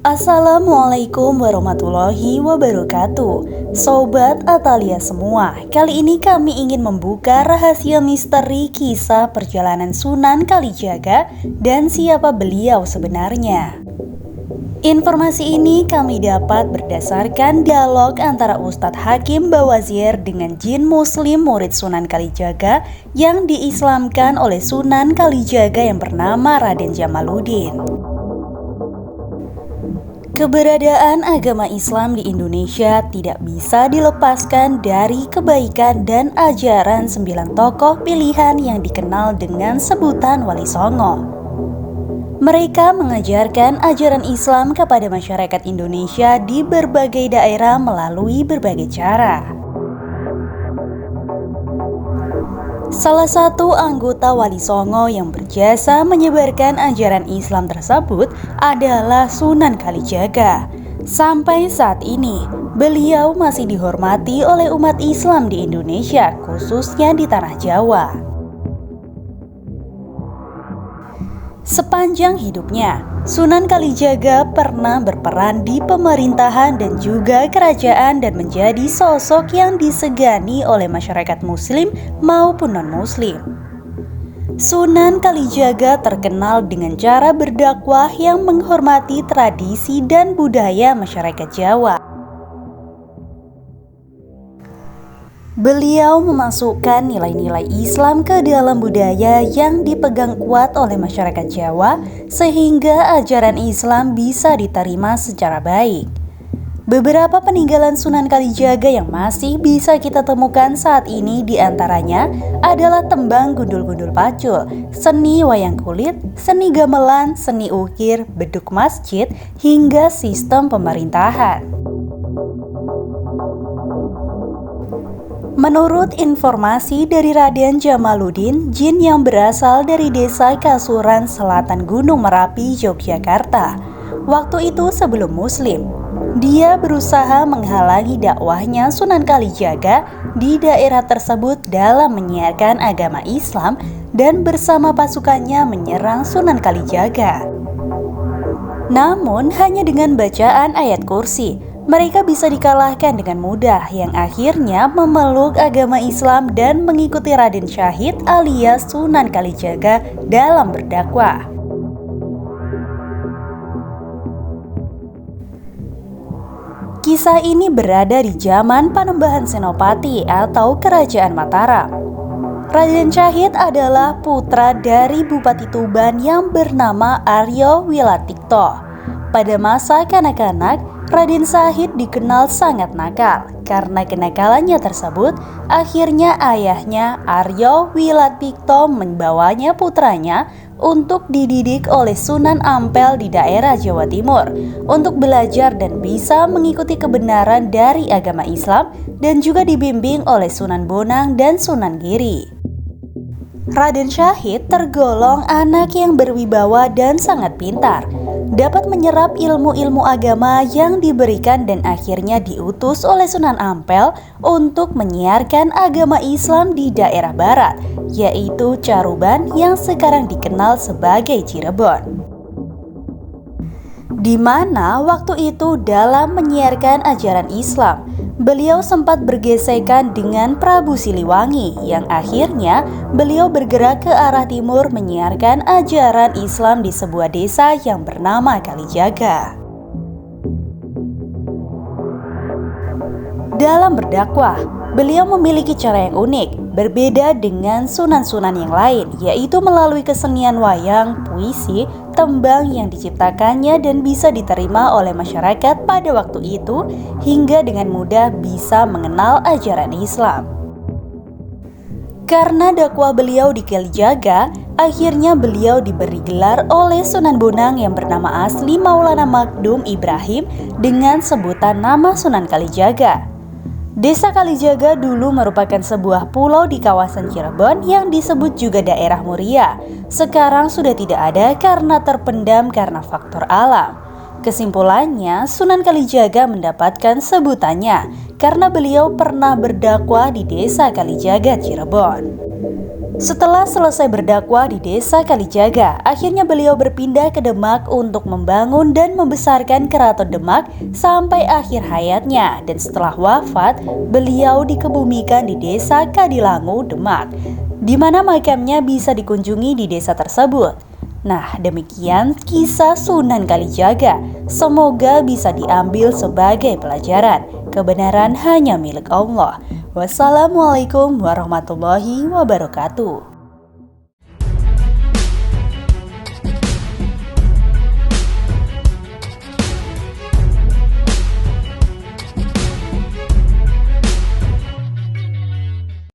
Assalamualaikum warahmatullahi wabarakatuh. Sobat Atalia semua, kali ini kami ingin membuka rahasia misteri kisah perjalanan Sunan Kalijaga dan siapa beliau sebenarnya. Informasi ini kami dapat berdasarkan dialog antara Ustadz Hakim Bawazir dengan jin muslim murid Sunan Kalijaga yang diislamkan oleh Sunan Kalijaga yang bernama Raden Jamaluddin. Keberadaan agama Islam di Indonesia tidak bisa dilepaskan dari kebaikan dan ajaran 9 tokoh pilihan yang dikenal dengan sebutan Wali Songo. Mereka mengajarkan ajaran Islam kepada masyarakat Indonesia di berbagai daerah melalui berbagai cara. Salah satu anggota Wali Songo yang berjasa menyebarkan ajaran Islam tersebut adalah Sunan Kalijaga. Sampai saat ini, beliau masih dihormati oleh umat Islam di Indonesia, khususnya di Tanah Jawa. Sepanjang hidupnya, Sunan Kalijaga pernah berperan di pemerintahan dan juga kerajaan dan menjadi sosok yang disegani oleh masyarakat muslim maupun non-muslim. Sunan Kalijaga terkenal dengan cara berdakwah yang menghormati tradisi dan budaya masyarakat Jawa. Beliau memasukkan nilai-nilai Islam ke dalam budaya yang dipegang kuat oleh masyarakat Jawa sehingga ajaran Islam bisa diterima secara baik. Beberapa peninggalan Sunan Kalijaga yang masih bisa kita temukan saat ini diantaranya adalah tembang gundul-gundul pacul, seni wayang kulit, seni gamelan, seni ukir, beduk masjid, hingga sistem pemerintahan. Menurut informasi dari Raden Jamaluddin, jin yang berasal dari desa Kasuran Selatan Gunung Merapi, Yogyakarta, waktu itu sebelum Muslim, dia berusaha menghalangi dakwahnya Sunan Kalijaga di daerah tersebut dalam menyiarkan agama Islam dan bersama pasukannya menyerang Sunan Kalijaga. Namun hanya dengan bacaan ayat kursi, mereka bisa dikalahkan dengan mudah yang akhirnya memeluk agama Islam dan mengikuti Raden Syahid alias Sunan Kalijaga dalam berdakwah. Kisah ini berada di zaman Panembahan Senopati atau Kerajaan Mataram. Raden Syahid adalah putra dari Bupati Tuban yang bernama Aryo Wilatikto. Pada masa kanak-kanak, Raden Syahid dikenal sangat nakal. Karena kenakalannya tersebut, akhirnya ayahnya Aryo Wilatikto membawanya putranya untuk dididik oleh Sunan Ampel di daerah Jawa Timur untuk belajar dan bisa mengikuti kebenaran dari agama Islam dan juga dibimbing oleh Sunan Bonang dan Sunan Giri. Raden Syahid tergolong anak yang berwibawa dan sangat pintar, dapat menyerap ilmu-ilmu agama yang diberikan dan akhirnya diutus oleh Sunan Ampel untuk menyiarkan agama Islam di daerah barat, yaitu Caruban yang sekarang dikenal sebagai Cirebon. Di mana waktu itu dalam menyiarkan ajaran Islam, beliau sempat bergesekan dengan Prabu Siliwangi yang akhirnya beliau bergerak ke arah timur menyiarkan ajaran Islam di sebuah desa yang bernama Kalijaga. Dalam berdakwah, beliau memiliki cara yang unik, berbeda dengan sunan-sunan yang lain, yaitu melalui kesenian wayang, puisi, tembang yang diciptakannya dan bisa diterima oleh masyarakat pada waktu itu hingga dengan mudah bisa mengenal ajaran Islam. Karena dakwah beliau di Kalijaga, akhirnya beliau diberi gelar oleh Sunan Bonang yang bernama asli Maulana Magdum Ibrahim dengan sebutan nama Sunan Kalijaga. Desa Kalijaga dulu merupakan sebuah pulau di kawasan Cirebon yang disebut juga daerah Muria. Sekarang sudah tidak ada karena terpendam karena faktor alam. Kesimpulannya, Sunan Kalijaga mendapatkan sebutannya karena beliau pernah berdakwah di desa Kalijaga, Cirebon. Setelah selesai berdakwah di desa Kalijaga, akhirnya beliau berpindah ke Demak untuk membangun dan membesarkan Keraton Demak sampai akhir hayatnya. Dan setelah wafat, beliau dikebumikan di desa Kadilangu, Demak, di mana makamnya bisa dikunjungi di desa tersebut. Nah, demikian kisah Sunan Kalijaga. Semoga bisa diambil sebagai pelajaran. Kebenaran hanya milik Allah. Wassalamualaikum warahmatullahi wabarakatuh.